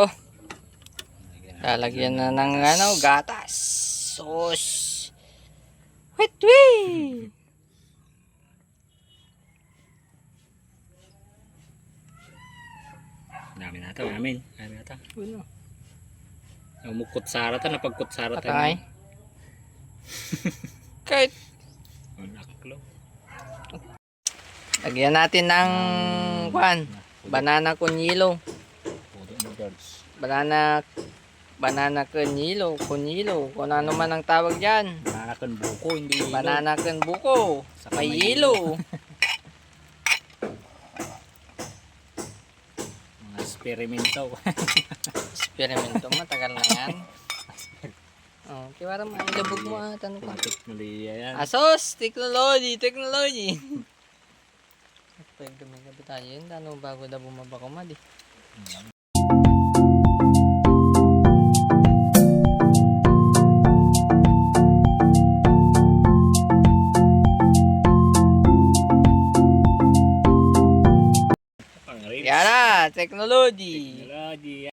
Oh, lalagyan na ng gatas. Sos. Wait. Dami na ito, dami na ito. Umukutsara ito, napagkutsara ito. Patay. Kahit Naklo. lagyan natin ng banana kunyilo. Banana kunyilo, kung ano man ang tawag diyan. Banana kan buko, hindi hilo. Banana kan buko, may hilo. Mga eksperimento. Eksperimento, matagal na yan. Oh, kiwara mo, ilabog mo tanong ka. Teknolohiya yan. Asos, technology. Pwede gabi tayo yun, bago na bumaba ko madi. Yan na, technology. Teknolohiya.